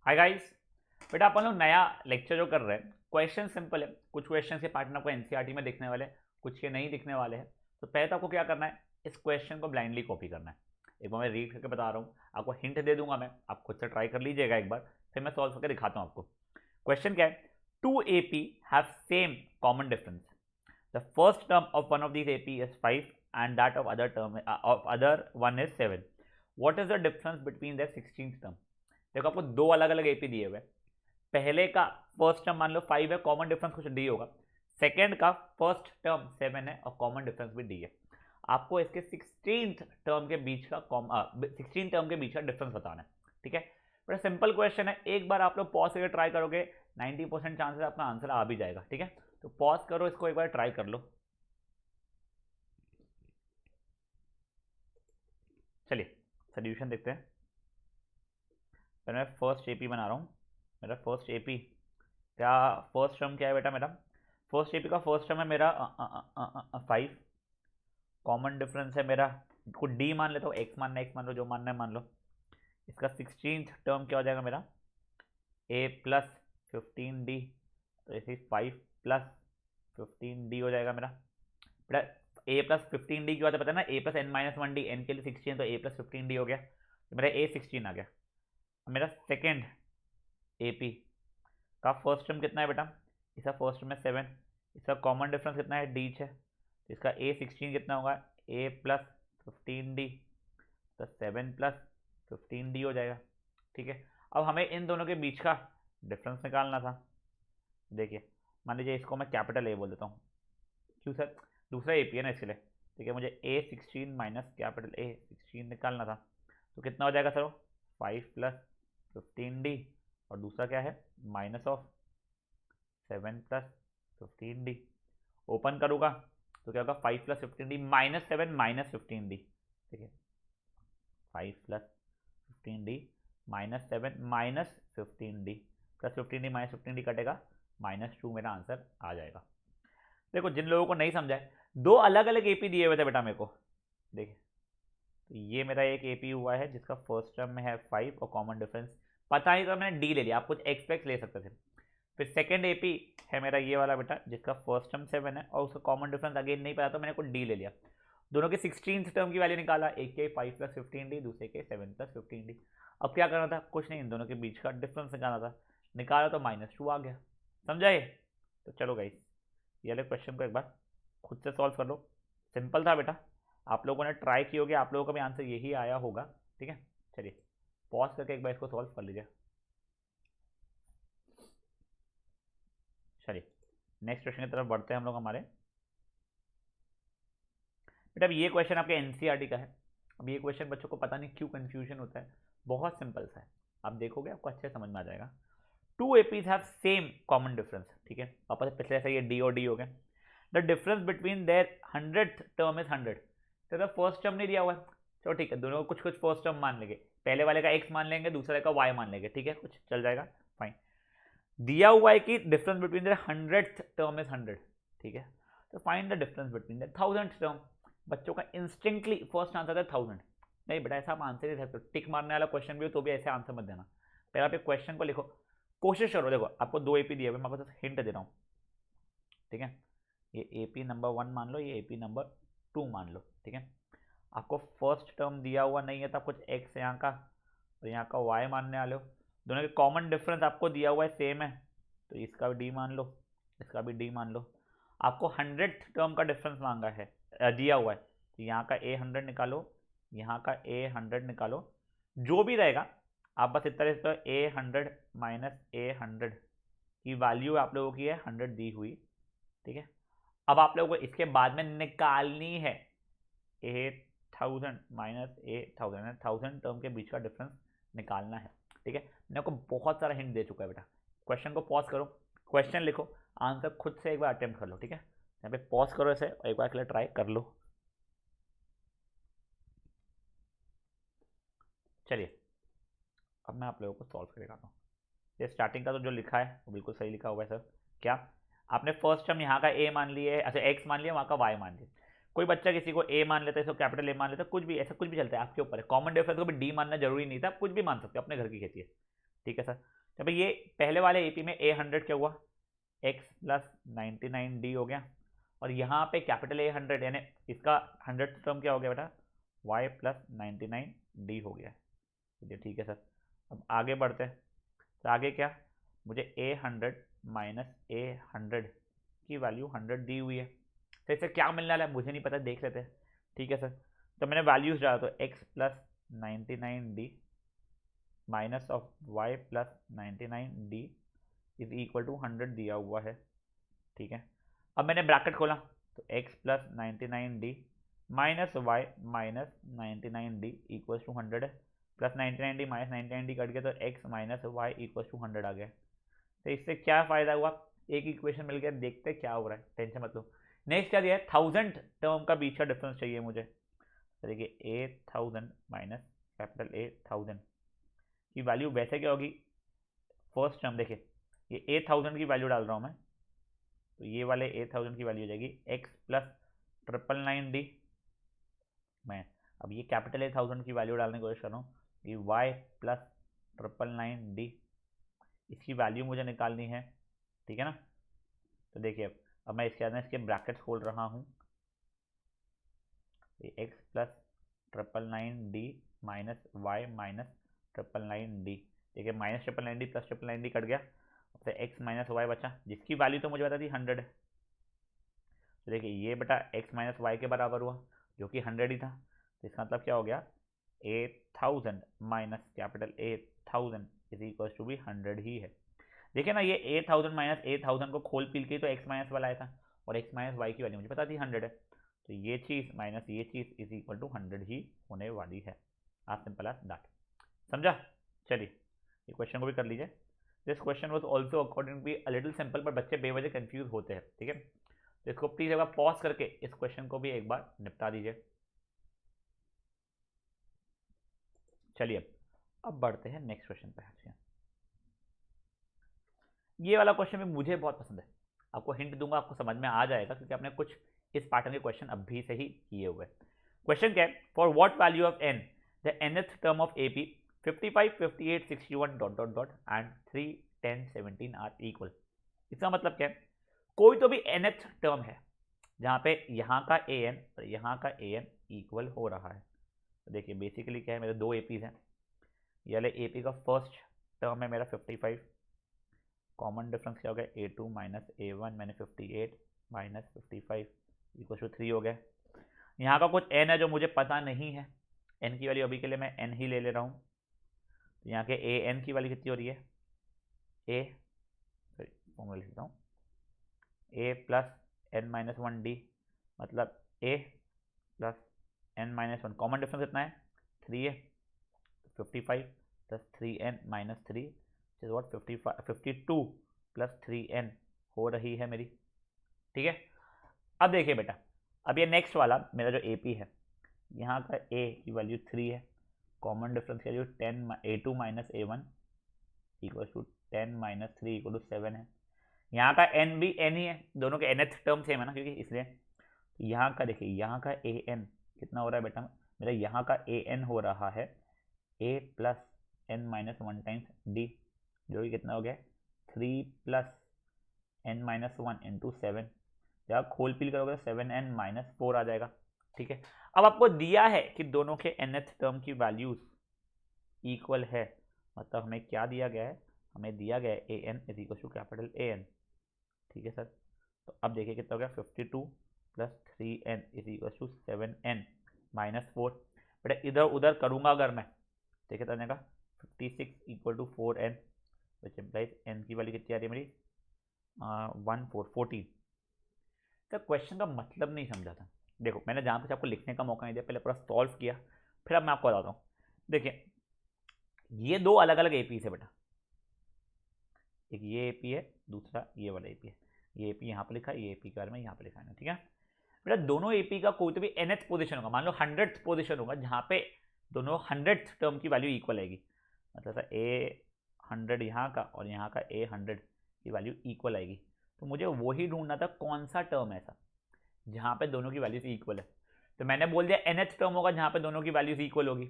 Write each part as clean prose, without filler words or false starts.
Hi guys. बेटा अपन लोग नया लेक्चर जो कर रहे हैं, क्वेश्चन सिंपल है। कुछ क्वेश्चन के पैटर्न आपको एनसीईआरटी में दिखने वाले हैं, कुछ के नहीं दिखने वाले हैं। तो पहले तो आपको क्या करना है, इस क्वेश्चन को ब्लाइंडली कॉपी करना है। एक बार मैं रीड करके बता रहा हूँ, आपको हिंट दे दूंगा मैं, आप खुद से ट्राई कर लीजिएगा एक बार, फिर मैं सॉल्व करके दिखाता हूँ आपको। क्वेश्चन क्या है, two AP have same common difference. The first term of one of these AP is 5 and that of other term of other one is 7। What is the difference between the 16th term. देखो आपको दो अलग अलग AP दिए हुए। पहले का first term मान लो 5 है, कॉमन डिफरेंस कुछ डी होगा। सेकेंड का फर्स्ट टर्म 7 है और कॉमन डिफरेंस भी डी है। आपको इसके 16th टर्म के बीच का 16 टर्म के बीच का डिफरेंस बताना है। ठीक है, बड़ा सिंपल क्वेश्चन है। एक बार आप लोग पॉज करके ट्राई करोगे, 90% चांसेस अपना आंसर आ भी जाएगा। ठीक है, तो पॉज करो, इसको एक बार ट्राई कर लो। चलिए सोल्यूशन देखते हैं। मैं फर्स्ट एपी बना रहा हूँ। मेरा फर्स्ट एपी क्या, फर्स्ट टर्म क्या है बेटा मेरा, फर्स्ट एपी का फर्स्ट टर्म है मेरा 5। कॉमन डिफरेंस है मेरा, को डी मान लेता हूँ, एक्स मानना है एक्स मान लो, जो मानना है मान लो। इसका 16th टर्म क्या हो जाएगा मेरा, ए प्लस 15d। तो ऐसे 5 प्लस 15d हो जाएगा मेरा। बेटा ए प्लस 15d की बात है, पता है ना, a plus n minus 1d, n के लिए 16 तो ए प्लस 15d हो गया, तो मेरा ए 16 आ गया। मेरा सेकेंड एपी का फर्स्ट टर्म कितना है बेटा, इसका फर्स्ट टर्म है 7, इसका कॉमन डिफरेंस कितना है डी है, तो इसका ए 16 कितना होगा, ए प्लस 15d, तो 7 प्लस 15d हो जाएगा। ठीक है, अब हमें इन दोनों के बीच का डिफरेंस निकालना था। देखिए मान लीजिए इसको मैं कैपिटल ए बोल देता हूँ, क्यों सर, दूसरा ए पी है ना इसके लिए। ठीक है, मुझे ए 16 माइनस कैपिटल ए 16 निकालना था, तो कितना हो जाएगा सर, 5 प्लस 15d, और दूसरा क्या है, minus of 7 plus 15d। Open करूँगा तो क्या होगा, 5 plus 15d minus 7 minus 15d। ठीक है, 5 plus 15d minus 7 minus 15d, plus 15d minus 15d कटेगा, -2 मेरा आंसर आ जाएगा। देखो जिन लोगों को नहीं समझा है, दो अलग अलग एपी दिए हुए थे बेटा मेरे को। देखिए तो ये मेरा एक एपी हुआ है जिसका फर्स्ट टर्म में है 5 और कॉमन डिफरेंस पता ही, तो मैंने डी ले लिया, आप कुछ एक्सपेक्ट ले सकते थे। फिर सेकंड एपी है मेरा ये वाला बेटा, जिसका फर्स्ट टर्म 7 है और उसका कॉमन डिफरेंस अगेन नहीं पता, तो मैंने को डी ले लिया। दोनों के 16th टर्म की वैल्यू निकाला, एक के 5 प्लस 15d, दूसरे के 7 प्लस 15d। अब क्या करना था, कुछ नहीं, इन दोनों के बीच का डिफरेंस निकालना था। निकाला तो -2 आ गया। समझा ये? तो चलो गाइस, ये वाले क्वेश्चन को एक बार खुद से सॉल्व कर लो। सिंपल था बेटा, आप लोगों ने ट्राई की होगी, आप लोगों का भी आंसर यही आया होगा। ठीक है, चलिए पॉज करके एक बार इसको सॉल्व कर लीजिए। चलिए नेक्स्ट क्वेश्चन की तरफ बढ़ते हैं हम लोग हमारे। बेटा अब ये क्वेश्चन आपके एनसीईआरटी का है। अब ये क्वेश्चन बच्चों को पता नहीं क्यों कंफ्यूजन होता है, बहुत सिंपल सा है, आप देखोगे आपको अच्छे समझ में आ जाएगा। Two APs have same common difference. ठीक है, वापस पिछले से ये डी और डी हो गए। The difference between their 100th term is 100। तो फर्स्ट टर्म नहीं दिया हुआ है, चलो ठीक है, दोनों को कुछ कुछ फर्स्ट टर्म मान लेंगे, पहले वाले का एक्स मान लेंगे, दूसरे का वाई मान लेंगे। ठीक है, कुछ चल जाएगा, फाइन। दिया हुआ है कि difference between their 100th term is 100। ठीक है, तो find the difference between their 1000th term. बच्चों का इंस्टिंक्टली फर्स्ट आंसर है 1000। नहीं बेटा ऐसा आप आंसर नहीं सकते, टिक मारने वाला क्वेश्चन भी हो तो भी ऐसे आंसर मत देना। पहले आप एक क्वेश्चन को लिखो, कोशिश करो। देखो आपको दो एपी दिए हुए, मैं आपको हिंट दे रहा हूँ। ठीक है, ये एपी नंबर 1 मान लो, ये एपी नंबर 2 मान लो। ठीक है, आपको फर्स्ट टर्म दिया हुआ नहीं है, तो आप कुछ एक्स यहाँ का और यहाँ का वाई मानने वाले हो। दोनों के कॉमन डिफरेंस आपको दिया हुआ है सेम है, तो इसका भी डी मान लो, इसका भी डी मान लो। आपको 100th टर्म का डिफरेंस मांगा है, दिया हुआ है, तो यहाँ का ए 100 निकालो, यहाँ का ए 100 निकालो, जो भी रहेगा आप बस इस तरह से, ए 100 माइनस ए 100 की वैल्यू आप लोगों की है 100 दी हुई। ठीक है, अब आप लोगों को इसके बाद में निकालनी है 8000 माइनस 1000 टर्म के बीच का डिफरेंस निकालना है। ठीक है, मैंने आपको बहुत सारा हिंट दे चुका है बेटा। क्वेश्चन को पॉज करो, क्वेश्चन लिखो, आंसर खुद से एक बार अटेम्प्ट कर लो। ठीक है, यहाँ पे पॉज करो ऐसे और एक बार के लिए ट्राई कर लो। चलिए अब मैं आप लोगों को सॉल्व करके दिखाता हूँ। ये स्टार्टिंग का तो जो लिखा है वो बिल्कुल सही लिखा हुआ है सर। क्या आपने फर्स्ट टर्म यहाँ का ए मान लिए, अच्छा एक्स मान लिया, वहाँ का वाई मान लिया। कोई बच्चा किसी को ए मान लेता है, इसको कैपिटल ए मान लेता है, कुछ भी ऐसा कुछ भी चलता है, आपके ऊपर है। कॉमन डिफरेंस को भी डी मानना जरूरी नहीं था, आप कुछ भी मान सकते हो, अपने घर की खेती है। ठीक है सर, जब ये पहले वाले एपी में A100 क्या हुआ, x प्लस 99d हो गया, और यहाँ पे कैपिटल A100 यानी इसका 100 टर्म क्या हो गया बेटा, y प्लस 99d हो गया। चलिए ठीक है सर, अब आगे बढ़ते हैं। तो आगे क्या, मुझे A100 माइनस A100 की वैल्यू 100 दी हुई है, तो इससे क्या मिलने वाला है मुझे नहीं पता, देख लेते हैं। ठीक है सर, तो मैंने वैल्यूज डाला, तो x plus 99d minus of y plus 99d is equal to 100 दिया हुआ है। ठीक है, अब मैंने ब्रैकेट खोला, तो x plus 99d minus y minus 99d equals to 100 है, plus 99d minus 99d cut गया, तो x minus y equals to 100 आ गया। तो इससे क्या फ़ायदा हुआ, एक इक्वेशन मिल गया, देखते क्या हो रहा है, टेंशन मत लो। नेक्स्ट क्या दिया है, 1000 टर्म का बीच का डिफरेंस चाहिए मुझे। तो देखिए A1000 माइनस कैपिटल A1000 की वैल्यू वैसे क्या होगी, फर्स्ट टर्म देखिए, ये A1000 की वैल्यू डाल रहा हूँ मैं, तो ये वाले A1000 की वैल्यू हो जाएगी x प्लस 999d मैं, अब ये कैपिटल A1000 की वैल्यू डालने की कोशिश कर रहा हूँ, ये y प्लस 999d इसकी वैल्यू मुझे निकालनी है। ठीक है ना, तो देखिए अब मैं इसके अंदर इसके ब्रैकेट्स खोल रहा हूँ, x plus 999d minus y minus 999d, देखिए minus 999d plus 999d cut गया, तो x माइनस वाई बचा, जिसकी वैल्यू तो मुझे बता दी 100 है। तो देखिए ये बेटा x माइनस वाई के बराबर हुआ, जो कि 100 ही था, तो इसका मतलब क्या हो गया, A1000 minus capital A1000 is equal to भी 100 ही है। देखिए ना, ये A1000 माइनस A1000 को खोल पील के तो x माइनस वाला आया था, और x माइनस वाई की वैल्यू मुझे पता थी 100 है, तो ये चीज़ माइनस ये चीज़ इज इक्वल टू 100 ही होने वाली है। आज सिंपल एज दैट, समझा। चलिए ये क्वेश्चन को भी कर लीजिए। This question was also according to be a little simple, पर बच्चे बेवजह कंफ्यूज होते हैं। ठीक है, तो इसको प्लीज एक बार पॉज करके इस क्वेश्चन को भी एक बार निपटा दीजिए। चलिए अब बढ़ते हैं नेक्स्ट क्वेश्चन पे। ये वाला क्वेश्चन भी मुझे बहुत पसंद है, आपको हिंट दूंगा, आपको समझ में आ जाएगा, क्योंकि आपने कुछ इस पैटर्न के क्वेश्चन अभी से ही किए हुए। क्वेश्चन क्या है, for what value of n the nth term of AP 55, 58, 61 dot dot dot and 3, 10, 17 are equal. इसका मतलब क्या है, कोई तो भी nth टर्म है जहां पे यहाँ का an और यहाँ का an इक्वल हो रहा है। तो देखिए बेसिकली क्या है, मेरे दो एपीज हैं, ये वाले एपी का फर्स्ट टर्म है मेरा 55, कॉमन डिफरेंस क्या हो गया, A2 माइनस A1, मैंने 58 माइनस 55 इक्वल टू 3 हो गया। यहाँ का कुछ n है जो मुझे पता नहीं है, n की वैल्यू अभी के लिए मैं n ही ले रहा हूँ, तो यहाँ के an की वैल्यू कितनी हो रही है, a सॉरी फॉर्मूला लिखता हूँ, a plus n minus 1d मतलब a plus n minus 1, common difference कितना है 3 है, 55 plus 3n minus 3 is what 52 plus 3n हो रही है मेरी। ठीक है, अब देखिए बेटा, अब ये नेक्स्ट वाला मेरा जो AP है, यहाँ का a की वैल्यू 3 है, कॉमन डिफरेंस की value 10 A2 minus A1 equal to 10 minus 3 equal to 7 है। यहाँ का n भी n ही है, दोनों के nth टर्म सेम है ना, क्योंकि इसलिए यहाँ का देखिए, यहाँ का an कितना हो रहा है बेटा, मेरा यहाँ का an हो रहा है a plus n minus 1 times d, जो कि कितना हो गया 3 प्लस n माइनस 1 इंटू 7, जब खोल पील करोगे 7n माइनस 4 आ जाएगा। ठीक है, अब आपको दिया है कि दोनों के nth टर्म की वैल्यूज इक्वल है, मतलब हमें क्या दिया गया है, हमें दिया गया है an is equal to capital an। ठीक है सर, तो अब देखिए कितना हो गया 52 plus 3n is equal to 7n minus 4। बेटा इधर उधर करूंगा अगर मैं, देखिए तो का 56 equal to 4n, which implies n की वैल्यू कितनी आ रही है मेरी 14। तो क्वेश्चन का मतलब नहीं समझा था। देखो मैंने जहाँ कुछ आपको लिखने का मौका नहीं दिया, पहले पूरा सॉल्व किया, फिर अब मैं आपको बताता हूँ। देखिए ये दो अलग अलग एपी है बेटा, एक ये एपी है, दूसरा ये वाला एपी है, ये एपी यहाँ पे लिखा है, ये एपी के बारे में यहाँ पे लिखा है। ठीक है बेटा, दोनों एपी का कोई तो भी nth पोजीशन होगा, मान लो 100th पोजीशन होगा, जहाँ पे दोनों 100th टर्म की वैल्यू इक्वल आएगी, मतलब A100 यहाँ का और यहाँ का A100 की वैल्यू इक्वल आएगी। तो मुझे वही ढूंढना था कौन सा टर्म ऐसा जहाँ पे दोनों की वैल्यूज इक्वल है। तो मैंने बोल दिया nth टर्म होगा जहाँ पे दोनों की वैल्यूज इक्वल होगी,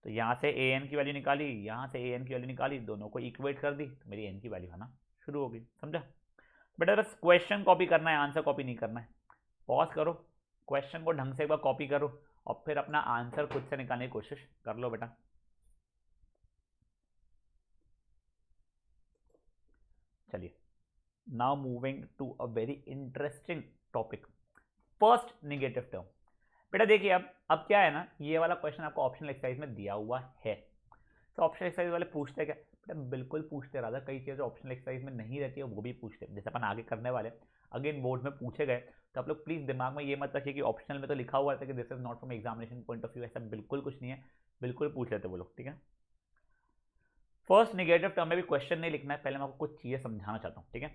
तो यहाँ से ए एन की वैल्यू निकाली, यहाँ से ए एन की वैल्यू निकाली, दोनों को इक्वेट कर दी तो मेरी एन की वैल्यू आना शुरू हो गई। समझा? बेटा बस क्वेश्चन कॉपी करना है, आंसर कॉपी नहीं करना है। पॉज करो, क्वेश्चन को ढंग से एक बार कॉपी करो और फिर अपना आंसर खुद से निकालने की कोशिश कर लो बेटा। चलिए, now moving to a very interesting topic, first negative term. बेटा देखिए, अब क्या है ना, ये वाला क्वेश्चन आपको ऑप्शनल एक्सरसाइज में दिया हुआ है। तो ऑप्शनल एक्सरसाइज वाले पूछते क्या बेटा? बिल्कुल पूछते रहा था, कई चीज़ें ऑप्शनल एक्सरसाइज में नहीं रहती है वो भी पूछते, जैसे अपन आगे करने वाले अगेन बोर्ड में पूछे गए। तो आप लोग प्लीज़ दिमाग में ये मत रखिए कि ऑप्शनल में तो लिखा हुआ था कि this is not from examination point of view, ऐसा बिल्कुल कुछ नहीं है, बिल्कुल पूछ लेते वो लोग। ठीक है, फर्स्ट नेगेटिव टर्म में भी क्वेश्चन नहीं लिखना है, पहले मैं आपको कुछ चीज़ें समझाना चाहता हूँ। ठीक है,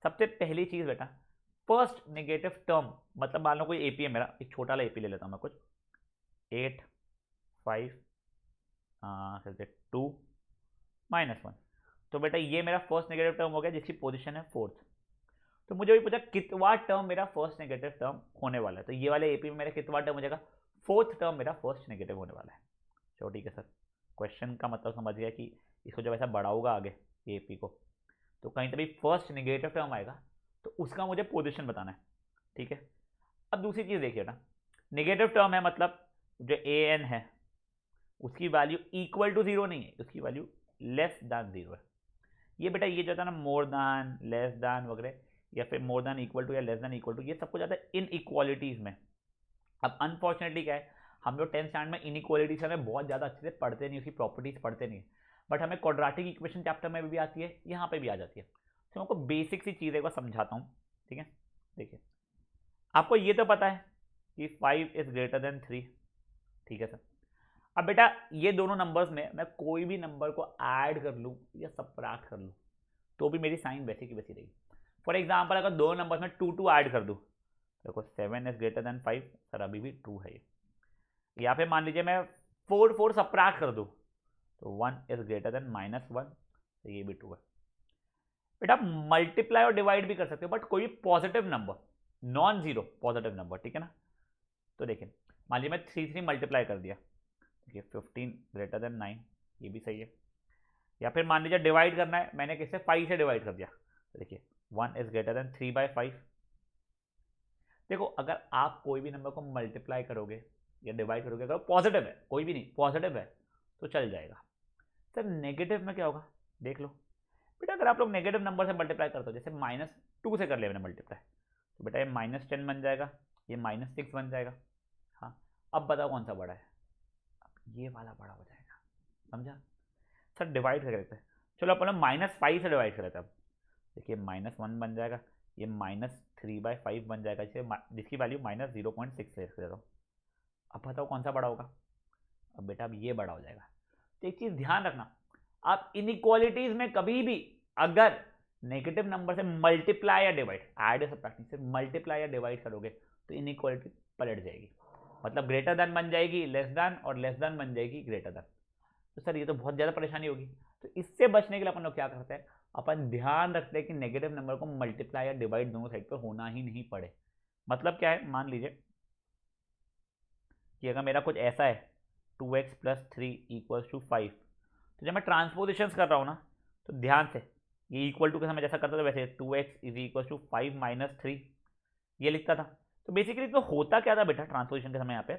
सबसे पहली चीज़ बेटा, फर्स्ट नेगेटिव टर्म मतलब मान लो कोई एपी है मेरा, एक छोटा वाला एपी ले लेता हूँ मैं, कुछ 8 5 2 -1। तो बेटा ये मेरा फर्स्ट नेगेटिव टर्म हो गया जिसकी पोजीशन है 4th। तो मुझे भी पूछा कितवा टर्म मेरा फर्स्ट नेगेटिव टर्म होने वाला है, तो ये वाले एपी में मेरा कितवा टर्म हो जाएगा? 4th टर्म मेरा फर्स्ट नेगेटिव होने वाला है। चलो ठीक है सर, क्वेश्चन का मतलब समझ गया कि इसको जब ऐसा बढ़ाऊंगा आगे एपी को तो कहीं तभी फर्स्ट नेगेटिव टर्म आएगा, तो उसका मुझे पोजीशन बताना है। ठीक है, अब दूसरी चीज़ देखिए ना, नेगेटिव टर्म है मतलब जो ए एन है उसकी वैल्यू इक्वल टू 0 नहीं है, उसकी वैल्यू लेस दैन 0 है। ये बेटा ये जो था ना मोर दैन, लेस दैन वगैरह, या फिर मोर दैन इक्वल टू या लेस दैन इक्वल टू, ये सब कुछ आता है इन इक्वालिटीज़ में। अब अनफॉर्चुनेटली क्या है, हम लोग 10th स्टैंडर्ड में इन इक्वालिटीज हमें बहुत ज़्यादा अच्छे से पढ़ते नहीं, उसकी प्रॉपर्टीज पढ़ते नहीं, बट हमें क्वाड्रेटिक इक्वेशन चैप्टर में भी आती है, यहाँ पे भी आ जाती है। तो मैं आपको बेसिक सी चीज़ें को समझाता हूँ। ठीक है, देखिए आपको ये तो पता है कि 5 इज ग्रेटर देन 3। ठीक है सर, अब बेटा ये दोनों नंबर्स में मैं कोई भी नंबर को ऐड कर लूँ या सबट्रैक्ट कर लूँ तो भी मेरी साइन वैसी की वैसी रहेगी। फॉर एग्जाम्पल अगर दो नंबर्स में 2 ऐड कर दूँ, देखो 7 इज ग्रेटर देन 5, सर अभी भी 2 है ये। या फिर मान लीजिए मैं 4 सबट्रैक्ट कर दूँ तो 1 इज ग्रेटर देन -1, तो ये भी 2 है। बेटा मल्टीप्लाई और डिवाइड भी कर सकते हो बट कोई positive number, non zero positive number. ठीक है ना, तो देखिए मान लीजिए मैं 3 मल्टीप्लाई कर दिया, देखिए 15 ग्रेटर देन 9, ये भी सही है। या फिर मान लीजिए डिवाइड करना है, मैंने किससे 5 से डिवाइड कर दिया, तो देखिए 1 इज ग्रेटर देन 3/5। देखो अगर आप कोई भी नंबर को मल्टीप्लाई करोगे या डिवाइड करोगे, अगर पॉजिटिव है, कोई भी नहीं पॉजिटिव है तो चल जाएगा। सर नेगेटिव में क्या होगा, देख लो बेटा, अगर आप लोग नेगेटिव नंबर से मल्टीप्लाई करते हो, जैसे -2 से कर लिया मैंने मल्टीप्लाई, तो बेटा ये -10 बन जाएगा, ये -6 बन जाएगा। हाँ, अब बताओ कौन सा बड़ा है? अब ये वाला बड़ा हो जाएगा। समझा सर? डिवाइड करके देखते हैं, चलो अपन -5 से डिवाइड कर लेते हैं। अब देखिए -1 बन जाएगा, ये -3/5 बन जाएगा, जिसकी वैल्यू -0.6 ले देता हूँ। अब बताओ कौन सा बड़ा होगा? अब बेटा अब ये बड़ा हो जाएगा। तो एक चीज़ ध्यान रखना, आप इनइक्वालिटीज में कभी भी अगर नेगेटिव नंबर से मल्टीप्लाई या डिवाइड, ऐड या सबट्रैक्टिंग से मल्टीप्लाई या डिवाइड करोगे तो इनइक्वालिटी पलट जाएगी, मतलब ग्रेटर देन बन जाएगी लेस देन और लेस देन बन जाएगी ग्रेटर देन। तो सर ये तो बहुत ज़्यादा परेशानी होगी। तो इससे बचने के लिए अपन लोग क्या करते हैं, अपन ध्यान रखते हैं कि नेगेटिव नंबर को मल्टीप्लाई या डिवाइड दोनों साइड पर होना ही नहीं पड़े। मतलब क्या है, मान लीजिए कि अगर मेरा कुछ ऐसा है 2x + 3 = 5, तो जब मैं ट्रांसपोजिशंस कर रहा हूँ ना तो ध्यान से, ये इक्वल टू के समय जैसा करता था वैसे 2x = 5 - 3 ये लिखता था। तो बेसिकली तो होता क्या था बेटा ट्रांसपोजिशन के समय, यहाँ पे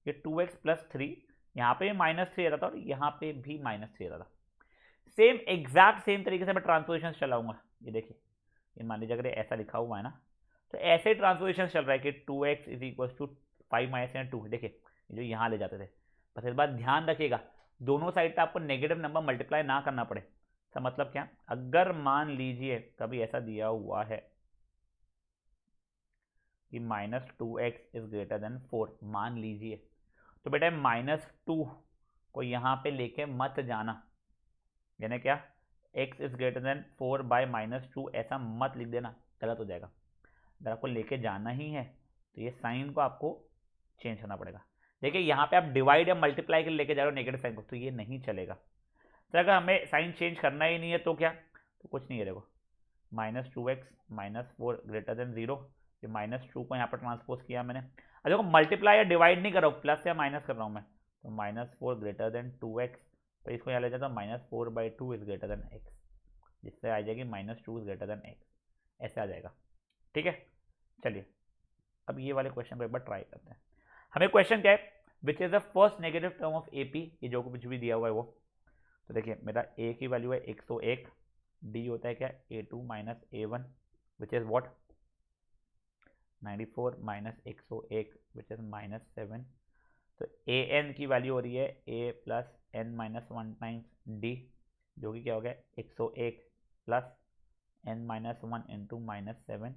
ये 2x + 3, यहाँ पे -3 आता था और यहाँ पे भी -3 आता था। सेम एग्जैक्ट सेम तरीके से मैं ट्रांसपोजिशन चलाऊंगा। ये देखिए, ये मान लीजिए अगर ऐसा लिखा हुआ है ना, तो ऐसे ट्रांसपोजिशन चल रहा है कि 2x = 5 - 2। देखिए जो यहाँ ले जाते थे, बस इस बात ध्यान रखिएगा दोनों साइड पे आपको नेगेटिव नंबर मल्टीप्लाई ना करना पड़े। इसका मतलब क्या, अगर मान लीजिए कभी ऐसा दिया हुआ है कि -2x = 4, मान लीजिए, तो बेटा -2 को यहाँ पे लेके मत जाना, यानी क्या, x = 4/-2 ऐसा मत लिख देना, गलत हो जाएगा। अगर आपको लेके जाना ही है तो ये साइन को आपको चेंज करना पड़ेगा। देखिए यहाँ पे आप डिवाइड या मल्टीप्लाई के लेके जा रहे हो नेगेटिव साइन को, तो ये नहीं चलेगा। तो अगर हमें साइन चेंज करना ही नहीं है तो क्या, तो कुछ नहीं है। देखो -2x -4 > 0, ये -2 को यहाँ पर ट्रांसपोज किया मैंने। अब देखो मल्टीप्लाई या डिवाइड नहीं कर रहा हूँ, प्लस या माइनस कर रहा हूँ मैं, तो -4 ग्रेटर देन 2x, तो इसको यहाँ ले जाता हूँ -4/2 इज ग्रेटर देन x, जिससे आ जाएगी -2 इज ग्रेटर देन x, ऐसे आ जाएगा। ठीक है, चलिए अब ये वाले क्वेश्चन को एक बार ट्राई करते हैं। हमें क्वेश्चन क्या है, which is the first negative term of AP, ये जो कुछ भी दिया हुआ है वो। तो देखिए मेरा A की वैल्यू है 101, D होता है क्या A2 minus A1 which is what 94 minus 101 which is -7। तो AN की वैल्यू हो रही है A plus N minus 1 times D, जो कि क्या हो गया 101 plus N minus 1 into -7,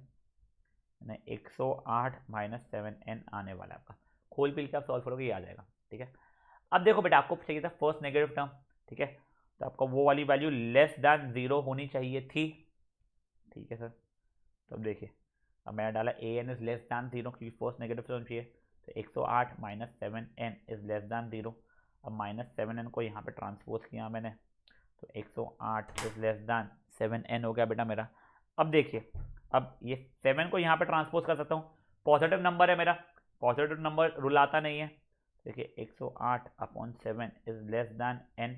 108 minus 7N आने वाला है आपका। खोल पिल के आप सॉल्व करोगे ये आ जाएगा। ठीक है, अब देखो बेटा आपको चाहिए था फर्स्ट नेगेटिव टर्म। ठीक है, तो आपका वो वाली वैल्यू लेस दैन 0 होनी चाहिए थी। ठीक है सर, तो अब देखिए अब मैंने डाला AN इज लेस दैन 0 क्योंकि फर्स्ट नेगेटिव टर्म चाहिए, तो 108 minus 7N is less then 0। अब -7N को यहाँ पे ट्रांसपोज किया मैंने, तो 108 इज लेस दैन 7N हो गया बेटा मेरा। अब देखिए अब ये 7 को यहाँ पे ट्रांसपोज कर सकता हूँ, पॉजिटिव नंबर है मेरा, पॉजिटिव नंबर रूल आता नहीं है। देखिए 108/7 इज लेस दैन n।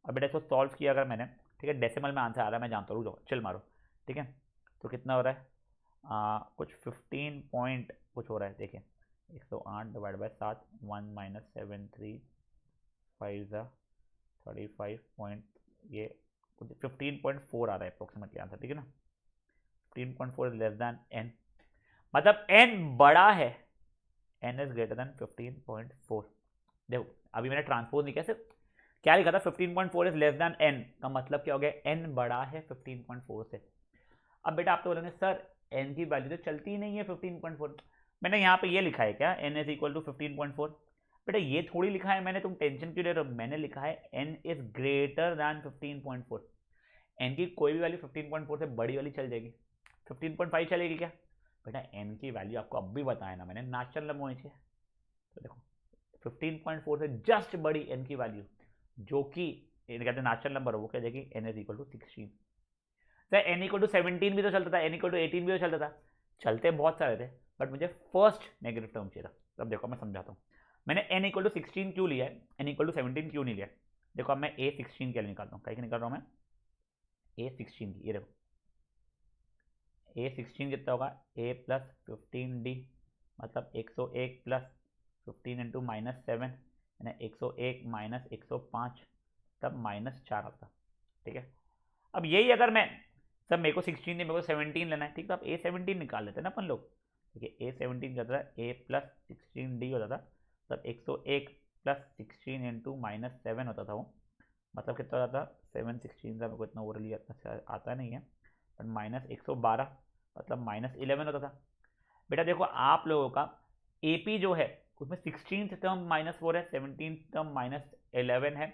अब बेटा इसको सॉल्व किया अगर मैंने, ठीक है डेसिमल में आंसर आ रहा है मैं जानता हूँ, चिल मारो। ठीक है, तो कितना हो रहा है कुछ 15 पॉइंट कुछ हो रहा है। देखिए 108 डिवाइड बाई 7, 1 माइनस 7 3 5 35 पॉइंट, ये कुछ 15.4 आ रहा है अप्रोक्सीमेटली आंसर। ठीक है ना, 15.4 इज लेस दैन n, मतलब n बड़ा है, n इज ग्रेटर देन 15.4। देखो अभी मैंने ट्रांसपोज नहीं किया, सिर्फ क्या लिखा था 15.4 इज लेस देन n का मतलब क्या हो गया n बड़ा है 15.4 से। अब बेटा आप तो बोलेंगे सर n की वैल्यू तो चलती ही नहीं है 15.4, मैंने यहाँ पे ये लिखा है क्या n इज इक्वल टू 15.4, बेटा ये थोड़ी लिखा है मैंने, तुम टेंशन क्यों ले रहे हो, मैंने लिखा है n is greater than 15.4। n की कोई भी वैल्यू 15.4 से बड़ी वाली चल जाएगी, 15.5 चलेगी क्या बेटा, n की वैल्यू आपको अब भी बताया ना मैंने नेचुरल नंबर होनी चाहिए। तो देखो 15.4 से जस्ट बड़ी n की वैल्यू जो कि कहते हैं नेचुरल नंबर, वो क्या जाएगी n is equal to 16। Sir n equal to 17 भी तो चलता था, n इक्वल टू 18 भी तो चलता था, चलते बहुत सारे थे, बट मुझे फर्स्ट नेगेटिव टर्म चाहिए था। तब देखो मैं समझाता हूँ, मैंने n इक्वल टू 16 क्यों लिया है, n इक्वल टू 17 क्यों नहीं लिया। देखो अब मैं A16 के लिए निकालता हूँ, क्या निकाल रहा हूँ मैं A16 की, ये देखो A16 कितना होगा A प्लस 15D, मतलब 101 प्लस 15 इंटू -7 यानी 101 माइनस 105, तब -4 आता। ठीक है, अब यही अगर मैं सब मेरे को 16 नहीं मेरे को 17 लेना है, ठीक है, तो आप A17 निकाल लेते हैं ना अपन लोग। ठीक है, A17 करता था A प्लस 16D होता था, तब 101 प्लस 16 इंटू -7 होता था वो, मतलब कितना होता था 7/16 का, मेरे को इतना ओवरली आता नहीं है, बट -112 मतलब -11 होता था। बेटा देखो आप लोगों का AP जो है उसमें 16th टर्म -4 है, 17th टर्म -11 है,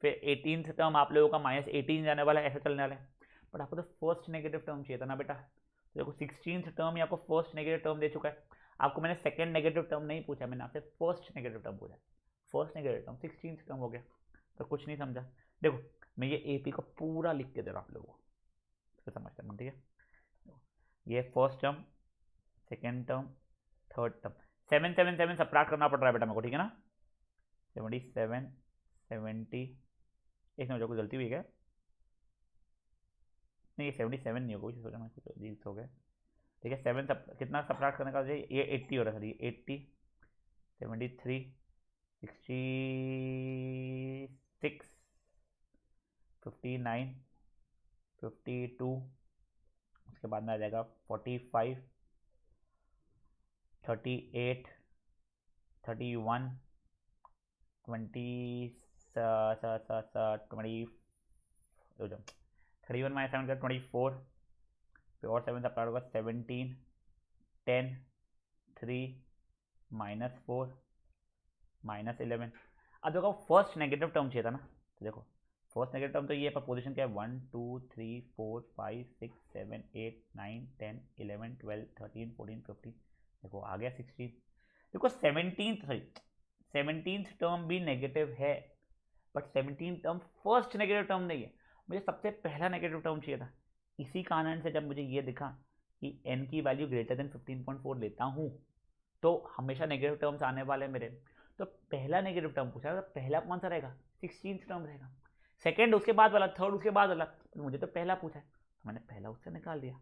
फिर 18th टर्म आप लोगों का -18 जाने वाला है, ऐसे चलने वाला है, बट आपको तो फर्स्ट नेगेटिव टर्म चाहिए था ना बेटा। तो देखो 16th टर्म आपको फर्स्ट नेगेटिव टर्म दे चुका है, आपको मैंने सेकंड नेगेटिव टर्म नहीं पूछा, मैंने आपसे फर्स्ट नेगेटिव टर्म पूछा, first negative term 16th term हो गया, तो कुछ नहीं समझा। देखो मैं ये AP को पूरा लिख के दे रहा हूँ आप लोगों को, तो समझते हैं। ठीक है, ये first term, second term, third term, 7 7 7 subtract करना पड़ रहा है बेटा मेरे को, ठीक है ना, 77 70, एक मिनट कुछ गलती हुई क्या, नहीं ये 77 नहीं होगा, सोचा मैं कुछ अजीब हो गया। ठीक है 7 कितना सब्ट्रैक्ट करने का, ये 80 हो रहा है सर, ये 80 73 66 59 52, उसके बाद में आ जाएगा 45 38 31 20 31 माइनस 7 का 24, फिर और 7 सप्लाइड होगा 17 10 3 -4 -11। अब देखो फर्स्ट नेगेटिव टर्म चाहिए था ना, तो देखो फर्स्ट नेगेटिव टर्म तो ये पर पोजीशन क्या है 1 2 3 4 5 6 7 8 9 10 11 12 13 14 15, देखो आ गया 16। देखो 17th टर्म भी नेगेटिव है, but 17th term first negative term नहीं है, मुझे सबसे पहला नेगेटिव टर्म चाहिए था। इसी कारण से जब मुझे ये दिखा कि n की वैल्यू ग्रेटर देन 15.4 लेता हूँ तो हमेशा नेगेटिव टर्म्स आने वाले मेरे, तो पहला नेगेटिव टर्म पूछा है, तो पहला कौन सा रहेगा, 16th टर्म रहेगा। सेकेंड उसके बाद वाला, थर्ड उसके बाद वाला, तो मुझे तो पहला पूछा है तो मैंने पहला उससे निकाल दिया।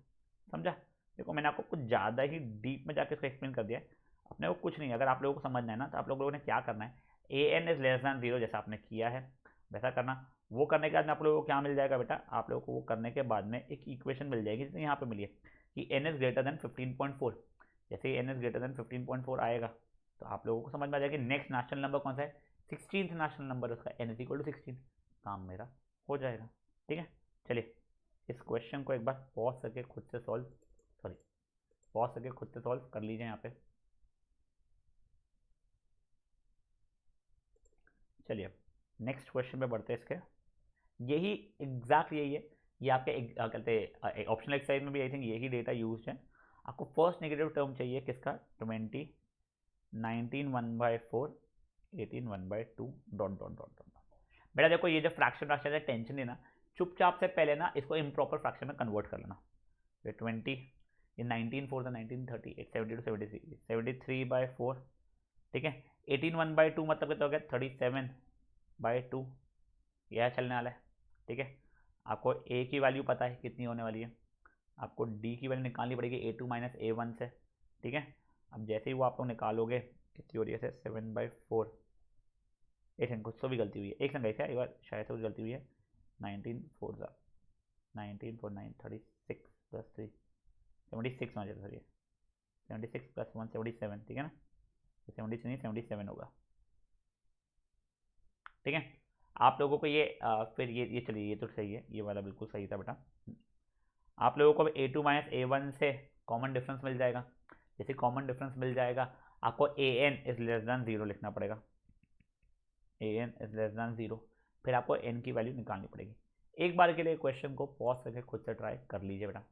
समझा? देखो मैंने आपको कुछ ज़्यादा ही डीप में जाके इसको एक्सप्लेन कर दिया है, अपने को कुछ नहीं। अगर आप लोगों को समझना है ना तो आप लोगों ने क्या करना है, an इज लेस दैन 0 जैसा आपने किया है वैसा करना। वो करने के बाद में आप लोगों को क्या मिल जाएगा बेटा, आप लोगों को वो करने के बाद में एक इक्वेशन मिल जाएगी जितनी यहाँ पे मिली है कि n इज ग्रेटर देन 15.4। जैसे ही n इज ग्रेटर देन 15.4 आएगा तो आप लोगों को समझ में आ जाएगा नेक्स्ट नेशनल नंबर कौन सा है, 16th नेशनल नंबर उसका, n इज इक्वल टू 16। काम मेरा हो जाएगा। ठीक है, चलिए इस क्वेश्चन को एक बार पॉज करके खुद से सॉल्व कर लीजिए यहाँ पे। चलिए नेक्स्ट क्वेश्चन पे बढ़ते हैं इसके। यही एग्जैक्ट यही है, ये आपके कहते हैं ऑप्शनल एक्सरसाइज में भी आई थिंक यही डेटा यूज है। आपको फर्स्ट नेगेटिव टर्म चाहिए किसका, 20, 19 1/4, 18 1/2 डॉट डॉट डॉट डॉट। बेटा देखो ये जो फ्रैक्शन है टेंशन लेना, चुपचाप से पहले ना इसको इम्प्रॉपर फ्रैक्शन में कन्वर्ट कर लेना। ये 20, ये 19 4 19 30 70 to 73 73/4। ठीक है, 18 1/2 मतलब कितना हो गया, 37/2। यह चलने वाला है। ठीक है, आपको a की वैल्यू पता है कितनी होने वाली है, आपको d की वैल्यू निकालनी पड़ेगी a2 - a1 से। ठीक है, अब जैसे ही वो आप लोग निकालोगे कितनी हो रही है, 7/4। एक सेकंड, कुछ तो भी गलती हुई है, एक सेकंड ऐसा एक बार शायद से कुछ गलती हुई है। 19 4 19 4 9 36 + 3 76 होना चाहिए, सर ये 76 + 1 77। ठीक है ना, 76 नहीं 77 होगा। ठीक है, आप लोगों को ये फिर ये चलिए ये तो सही है, ये वाला बिल्कुल सही था बेटा। आप लोगों को a2 - a1 से कॉमन डिफरेंस मिल जाएगा। जैसे कॉमन डिफरेंस मिल जाएगा आपको an इज लेस दैन 0 लिखना पड़ेगा, an इज लेस दैन 0। फिर आपको n की वैल्यू निकालनी पड़ेगी। एक बार के लिए क्वेश्चन को पॉज करके खुद से ट्राई कर लीजिए बेटा।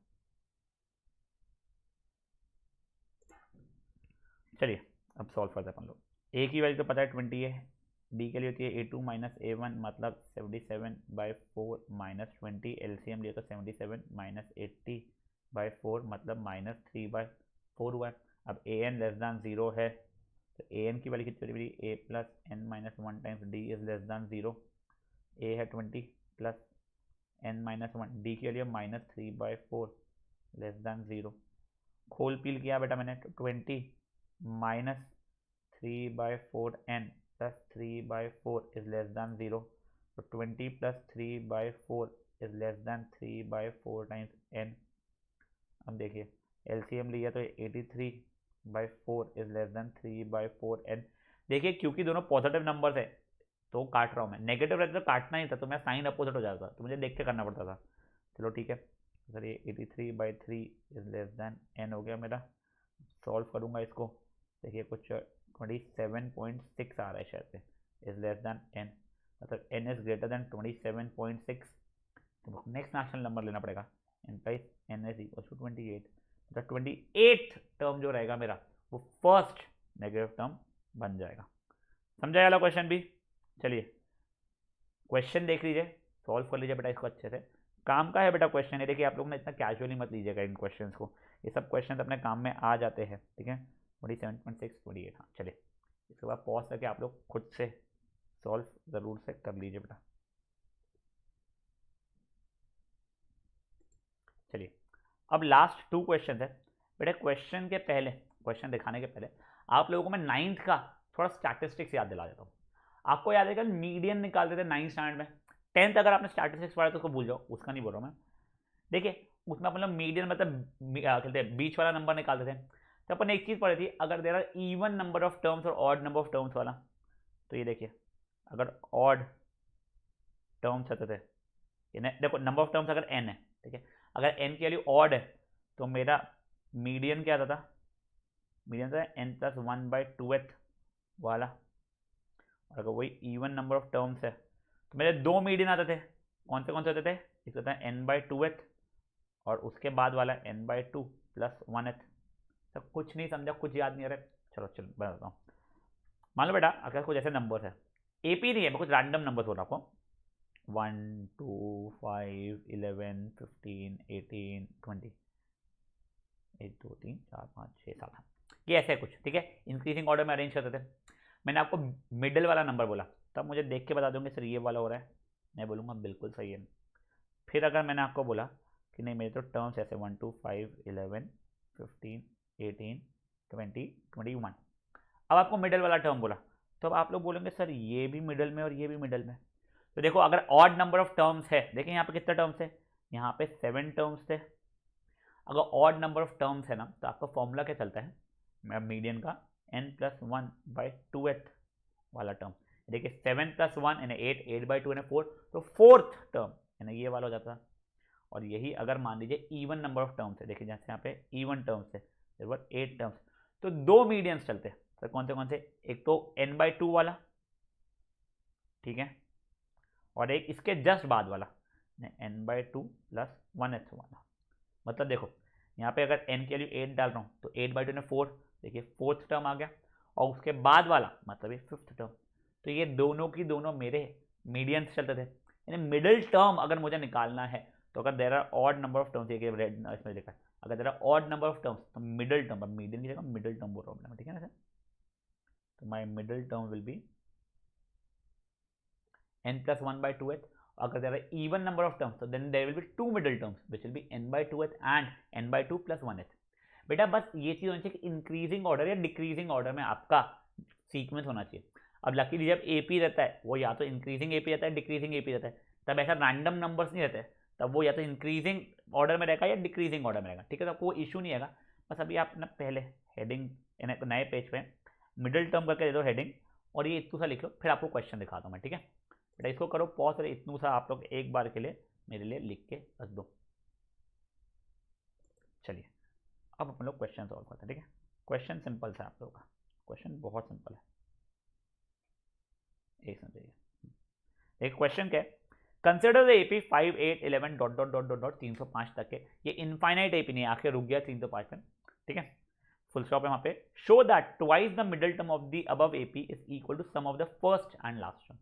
चलिए अब सॉल्व करते हैं अपन लोग। a की वैल्यू तो पता है 20 है, d के लिए होती है a2 - a1 मतलब 77/4 - 20, एलसीएम लिया तो 77 - 80/4 मतलब -3/4 हुआ है। अब an लेस दैन 0 है तो an की वैल्यू कितनी बड़ी, a + n - 1 times d is less then 0। a है 20 + n - 1, d की वैल्यू -3/4 लेस दैन 0। खोल पील किया बेटा मैंने, 20 - 3/4 n + 3/4 इज लेस दैन 0। तो 20 + 3/4 is less then 3/4 times n। अब देखिए एलसीएम लिया तो 83/4 इज लेस दैन 3/4 n। देखिए क्योंकि दोनों पॉजिटिव नंबर्स है तो काट रहा हूँ मैं, नेगेटिव रहता तो काटना ही था, तो मेरा साइन अपोजिट हो जाता तो मुझे देख के करना पड़ता था। चलो ठीक है, सर ये 83/3 इज लेस दैन n हो गया मेरा। सॉल्व करूँगा इसको, देखिए कुछ 27.6 आ रहा है शायद से, इज लेस दैन n मतलब n इज ग्रेटर दैन 27.6। तो नेक्स्ट नेशनल नंबर लेना पड़ेगा, implies n is equal to 28। मतलब 28th टर्म जो रहेगा मेरा वो फर्स्ट नेगेटिव टर्म बन जाएगा। समझा वाला क्वेश्चन भी। चलिए क्वेश्चन देख लीजिए, सॉल्व कर लीजिए बेटा इसको अच्छे से। काम का है बेटा क्वेश्चन, है देखिए आप लोग ना इतना कैजुअली मत लीजिएगा इन क्वेश्चंस को, ये सब क्वेश्चन अपने काम में आ जाते हैं। ठीक है, 27.6 28। हाँ चलिए इसके बाद पॉज करके आप लोग खुद से सॉल्व ज़रूर से कर लीजिए बेटा। चलिए अब लास्ट 2 क्वेश्चन है बेटा। क्वेश्चन के पहले, क्वेश्चन दिखाने के पहले आप लोगों को मैं 9th का थोड़ा स्टैटिस्टिक्स याद दिला देता हूँ। आपको याद है कल मीडियन निकालते थे 9th स्टैंडर्ड में। 10th अगर आपने स्टैटिस्टिक्स पढ़ा तो उसको भूल जाओ, उसका नहीं बोल रहा मैं। देखिए उसमें अपन लोग मीडियन मतलब कहते हैं बीच वाला नंबर निकालते थे। तो अपन एक चीज़ पढ़ी थी, अगर there are even number of terms और ऑड नंबर ऑफ टर्म्स वाला, तो ये देखिए अगर ऑड टर्म्स आते थे, देखो नंबर ऑफ टर्म्स अगर n है, ठीक है, अगर n की वैल्यू ऑड है तो मेरा मीडियन क्या आता था, मीडियन था n + 1/2th वाला। और अगर वही इवन नंबर ऑफ टर्म्स है तो मेरे 2 मीडियन आते थे। कौन से होते थे, एक होता है n/2th और उसके बाद वाला n/2 + 1th। तो कुछ नहीं समझा, कुछ याद नहीं आ रहा, चलो बताता हूँ। मान लो बेटा अगर कुछ ऐसे नंबर है, एपी नहीं है, मैं कुछ रैंडम नंबर बोल रहा हूँ आपको, 1 2 5 11 15 18 20 1 2 3 4 5 6 7, ये ऐसे कुछ। ठीक है, इंक्रीजिंग ऑर्डर में अरेंज करते थे। मैंने आपको मिडिल वाला नंबर बोला, तब मुझे देख के बता दोगे सर ये वाला हो रहा है, मैं बोलूँगा बिल्कुल सही है। फिर अगर मैंने आपको बोला कि नहीं मेरे तो टर्म्स ऐसे 1 2 5 11 15 18 20 21, अब आपको मिडिल वाला टर्म बोला, तो अब आप लोग बोलेंगे सर ये भी मिडिल में और ये भी मिडिल में। तो देखो अगर ऑड नंबर ऑफ टर्म्स है, देखिए यहाँ पे कितने टर्म्स है, यहाँ पे 7 टर्म्स थे। अगर ऑड नंबर ऑफ टर्म्स है ना, तो आपका फॉर्मूला क्या चलता है मीडियन का, n+1/2th वाला टर्म। देखिए 7+1 यानी 8, 8/2 यानी 4, तो फोर्थ टर्म यानी ये वाला हो जाता है। और यही अगर मान लीजिए इवन नंबर ऑफ टर्म्स है, देखिए जैसे यहाँ पे इवन टर्म्स है 8 टर्म्स, तो 2 मीडियंस चलते हैं। तो कौन से, एक तो n/2 वाला, ठीक है, और एक इसके जस्ट बाद वाला n/2 + 1h वाला। मतलब देखो यहाँ पे अगर n के लिए 8 डाल रहा हूँ तो 8/2 ने 4, देखिए फोर्थ टर्म आ गया, और उसके बाद वाला मतलब ये फिफ्थ टर्म। तो ये दोनों की दोनों मेरे मीडियंस चलते थे, यानी मिडिल टर्म अगर मुझे निकालना है, तो अगर there are odd number of terms, ये रेड इसमें लिखा है, अगर there are odd number of terms तो मिडिल टर्म, मीडियन की जगह मिडिल टर्म बोल रहा हूँ, ठीक है ना सर। तो my middle term will be n+1/2h। अगर there are even number of terms तो then there will be 2 middle terms which will be n/2h and n/2 + 1h। बेटा बस ये चीज होनी चाहिए कि इंक्रीजिंग ऑर्डर या डिक्रीजिंग ऑर्डर में आपका सीक्वेंस होना चाहिए। अब लकीली जब एपी रहता है वो या तो इंक्रीजिंग एपी रहता है, डिक्रीजिंग एपी रहता है, तब ऐसा रैंडम नंबर्स नहीं रहते, तब वो या तो इंक्रीजिंग ऑर्डर में रहेगा या डिक्रीजिंग ऑर्डर में रहेगा, ठीक है। तो कोई इशू नहीं आएगा। बस अभी आप ना पहले हेडिंग नए पेज पे मिडिल टर्म करके दे दो हेडिंग, और ये इतना सा लिख लो, फिर आपको क्वेश्चन दिखाता हूँ मैं, ठीक है। बेटा इसको करो पॉज, और इतना सा आप लोग एक बार के लिए मेरे लिए लिख के रख दो। चलिए अब अपन लोग क्वेश्चन सॉल्व करते हैं, ठीक है। क्वेश्चन सिंपल सा आप लोगों का, क्वेश्चन बहुत सिंपल है, एक समझिए। एक क्वेश्चन क्या है, कंसिडर द एपी 5 8 11 ... 305 तक के, ये इनफाइनाइट एपी नहीं, आखिर रुक गया 305 पे, ठीक है, फुल स्टॉप है वहां पे। Show that twice the middle term of the above AP is equal to sum of the first and last term.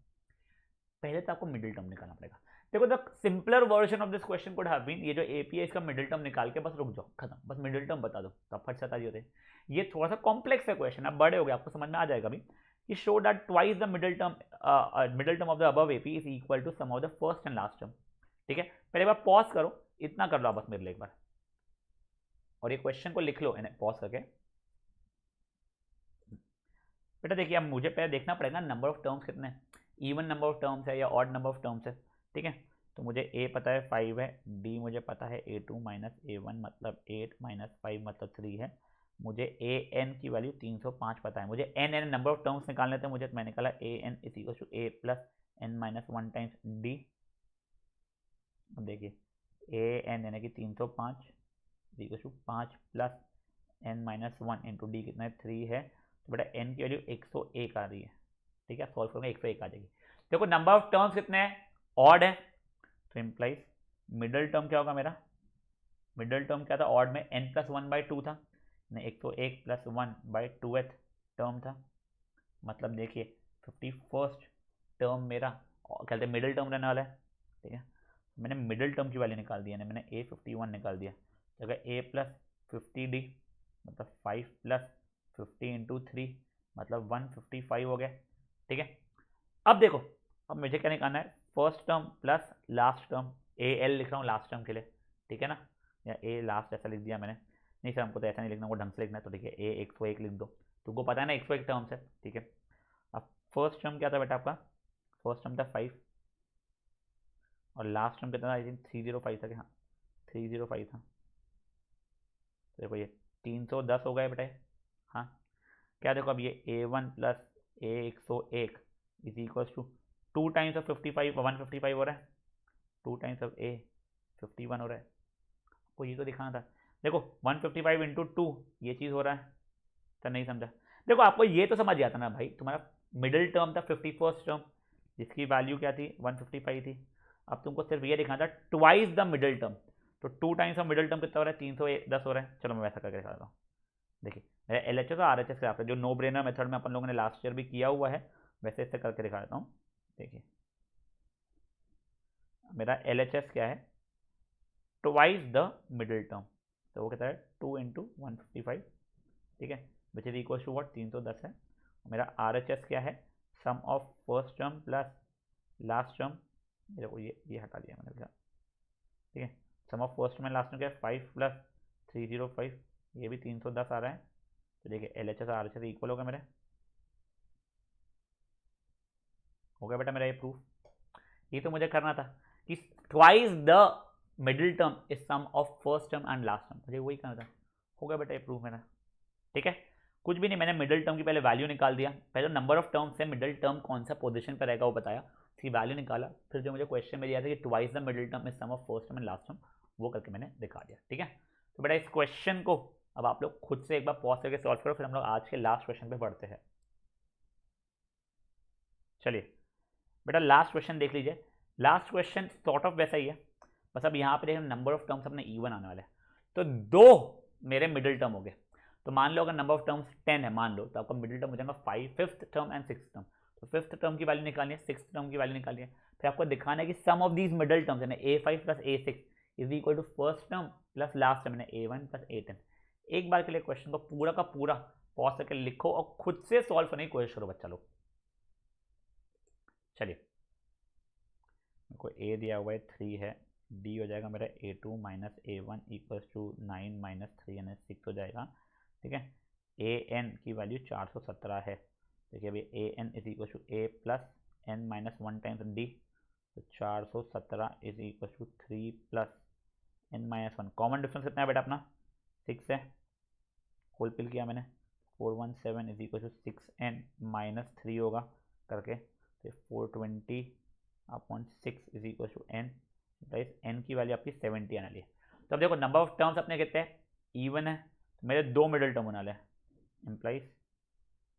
पहले तो आपको मिडिल टर्म निकालना पड़ेगा। देखो the simpler version of this question could have been, ये जो AP है इसका मिडिल टर्म निकाल के बस रुक जाओ, खत्म, बस मिडिल टर्म बता दो, तब फट सता होते। ये थोड़ा सा कॉम्प्लेक्स है क्वेश्चन, अब बड़े हो गए आपको समझ में आ जाएगा अभी, कि show that twice the middle term of the above AP is equal to sum of the first and last term, ठीक है। पहले बार पॉज करो, इतना कर लो बस मेरे लिए एक बार, और ये क्वेश्चन को लिख लो पॉज करके। बेटा देखिए अब मुझे पहले देखना पड़ेगा नंबर ऑफ टर्म्स कितने, इवन नंबर ऑफ टर्म्स है या ऑड नंबर ऑफ टर्म्स है, ठीक है। तो मुझे ए पता है 5 है, डी मुझे पता है a2 - a1 मतलब 8 - 5 मतलब 3 है, मुझे ए एन की वैल्यू 305 पता है, मुझे n n number of terms निकालने थे, मुझे मैं निकाला a n is equal to a + n-1 times d. अब देखिए ए एन यानी कि 305 equal to 5 + n-1 into D कितना है 3 है, तो बेटा n की वैल्यू 101 आ रही है, ठीक है। सॉल्व करेंगे 101 आ जाएगी। देखो नंबर ऑफ टर्म्स कितने हैं, ऑड है, तो इम्प्लाइज मिडिल टर्म क्या होगा मेरा, मिडिल टर्म क्या था ऑड में, n+1/2 था, 101 + 1/2th टर्म था, मतलब देखिए 51st टर्म मेरा कहते हैं मिडिल टर्म रहने वाला है, ठीक है। मैंने मिडिल टर्म की वैल्यू निकाल दी है, मैंने a51 निकाल दिया, तो अगर a + 50d मतलब 5 + 50 × 3 मतलब 155 हो गया, ठीक है। अब देखो अब मुझे क्या निकालना है, first term plus last term, A L लिख रहा हूँ लास्ट टर्म के लिए, ठीक है ना, या ए लास्ट ऐसा लिख दिया मैंने, नहीं सर हमको तो ऐसा नहीं लिखना, वो ढंग से लिखना है, तो देखिए ए 101 लिख दो, तुमको पता है ना 101 टर्म्स है, ठीक है। अब फर्स्ट टर्म क्या था बेटा आपका, फर्स्ट टर्म था 5, और लास्ट टर्म कितना था, आई थिंक 305 था क्या, हाँ 305 था, तो देखो ये 310 हो गए बेटा, हाँ क्या देखो अब ये a1 + a101 is equal to 2 times of 55 155 हो रहा है, 2 टाइम्स ऑफ a 51 हो रहा है, आपको ये तो दिखाना था। देखो 155 × 2 ये चीज़ हो रहा है, सर नहीं समझा। देखो आपको ये तो समझ गया था ना भाई, तुम्हारा मिडिल टर्म था 51st टर्म जिसकी वैल्यू क्या थी 155 थी, अब तुमको सिर्फ ये दिखाना था ट्वाइस द मिडिल टर्म, तो 2 टाइम्स ऑफ मिडिल टर्म कितना हो रहा है 310 हो रहा है। चलो मैं वैसा करके दिखा देता हूँ, देखिए मेरा एल एच एस और आर एच एस का जो नो ब्रेनर मेथड में अपन लोगों ने लास्ट ईयर भी किया हुआ है, वैसे इससे करके दिखा देता हूँ। देखिए मेरा एल एच एस क्या है, ट्वाइस द मिडिल टर्म, तो वो कहता है 2 × 155, ठीक है, which is equal to what 310 है, मेरा RHS क्या है, sum of first term plus last term, मेरे को ये हटा दिया मैंने, ठीक है। सम ऑफ फर्स्ट में लास्ट में क्या है, 5 प्लस 305, ये भी 310 आ रहा है। तो देखिए LHS और RHS इक्वल होगा मेरे, हो गया बेटा मेरा ये प्रूफ। ये तो मुझे करना था कि twice the middle term is sum of first term and last term, मुझे वही करना था, हो गया बेटा ये प्रूफ मेरा, ठीक है। कुछ भी नहीं, मैंने मिडिल टर्म की पहले वैल्यू निकाल दिया, पहले नंबर ऑफ टर्म से मिडिल टर्म कौन सा पोजीशन पर रहेगा वो बताया, उसकी वैल्यू निकाला, फिर जो मुझे क्वेश्चन में दिया था कि twice the middle term is sum of first term and last term, वो करके मैंने दिखा दिया, ठीक है। तो बेटा इस क्वेश्चन को अब आप लोग खुद से एक बार पॉज करके सॉल्व करो, फिर हम लोग आज के लास्ट क्वेश्चन पे बढ़ते हैं। चलिए बेटा लास्ट क्वेश्चन देख लीजिए, लास्ट क्वेश्चन सॉर्ट ऑफ वैसा ही है, बस अब यहाँ पे देखिए नंबर ऑफ टर्म्स अपने इवन आने वाले हैं, तो 2 मेरे मिडिल टर्म हो गए, तो मान लो अगर नंबर ऑफ टर्म्स 10 है मान लो, तो आपका मिडिल टर्म हो जाएगा 5th term and 6th term, तो 5th टर्म की वैल्यू निकालिए, 6th टर्म की वैल्यू निकालिए, फिर आपको दिखाना है कि sum of these middle terms यानी A5 plus A6 is equal to first term plus last term यानी A1 प्लस A10। एक बार के लिए क्वेश्चन को पूरा का पूरा पॉज करके लिखो और खुद से सॉल्व करने की कोशिश करो बच्चा लोग। चलिए मेरे को A दिया हुआ है 3 है, D हो जाएगा मेरा A2 minus A1 equals to 9 minus 3 यानी 6 हो जाएगा, ठीक है। AN की वैल्यू 417 है, देखिए अभी AN is equal to A plus N minus 1 times D, तो 417 is equal to 3 plus N minus 1, common difference कितना है बेटा अपना 6 है, होल पिल किया मैंने, 417 is equal to 6N minus 3 होगा करके, तो 420 upon 6 is equal to N, guys N की वैल्यू आपकी 70 आने वाली है। तो अब देखो नंबर ऑफ टर्म्स अपने कितने हैं, इवन है, तो मेरे 2 मिडिल टर्म होने वाले हैं, इम्प्लाइज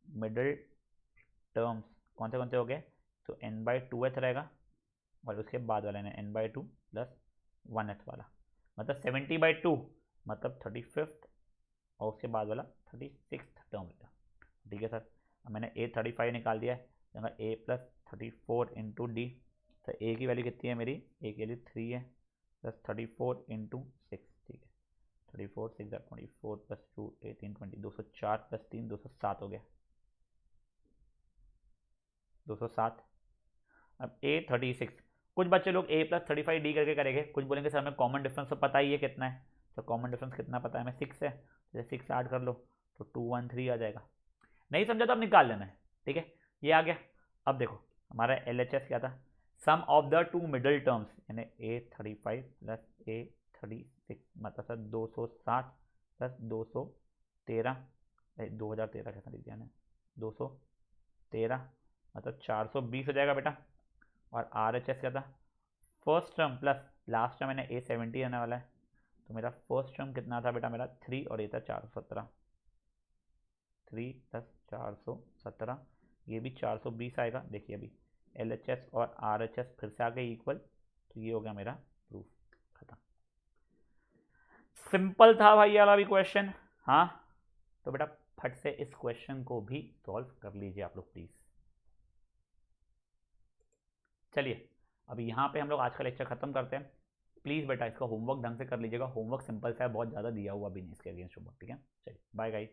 मिडिल टर्म्स कौन से हो गए, तो n/2th रहेगा और उसके बाद वाला है n/2 प्लस 1th वाला, मतलब 70/2 मतलब 35th और उसके बाद वाला 36th टर्म रहेगा, ठीक है सर। अब मैंने A35 निकाल दिया है, A प्लस 34 इंटू डी, तो A की वैल्यू कितनी है मेरी, A की वैल्यू 3 है प्लस 34 इंटू 6, ठीक है, 34 6 24 प्लस 2 18 20 204 प्लस 3 207 हो गया, 207। अब A36, कुछ बच्चे लोग A प्लस 35D करके करेंगे, कुछ बोलेंगे सर हमें कॉमन डिफरेंस तो पता ही है कितना है, तो कॉमन डिफरेंस कितना पता है हमें 6 है, जैसे 6 ऐड कर लो तो 213 आ जाएगा, नहीं समझा तो अब निकाल लेना है, ठीक है, ये आ गया। अब देखो हमारा LHS क्या था, सम ऑफ द 2 मिडिल टर्म्स यानी A35 प्लस A36 मतलब सर 260 प्लस 213 2013 कैसा लिख दिया मैंने, 213 मतलब 420 हो जाएगा बेटा। और RHS क्या था, first term plus last term मैंने A70 आने वाला है, तो मेरा फर्स्ट टर्म कितना था बेटा मेरा 3 और ये था 417, 3 प्लस 417 ये भी 420 आएगा, देखिए अभी LHS और RHS फिर से आ गए इक्वल, तो ये हो गया मेरा प्रूफ खत्म। सिंपल था भाई वाला भी क्वेश्चन, हाँ तो बेटा फट से इस क्वेश्चन को भी सॉल्व कर लीजिए आप लोग प्लीज। चलिए अभी यहाँ पे हम लोग आज का लेक्चर खत्म करते हैं, प्लीज बेटा इसका होमवर्क ढंग से कर लीजिएगा, होमवर्क सिंपल सा है, बहुत ज़्यादा दिया हुआ भी नहीं इसके अगेंस्ट होमवर्क, ठीक है। चलिए बाय गाइस।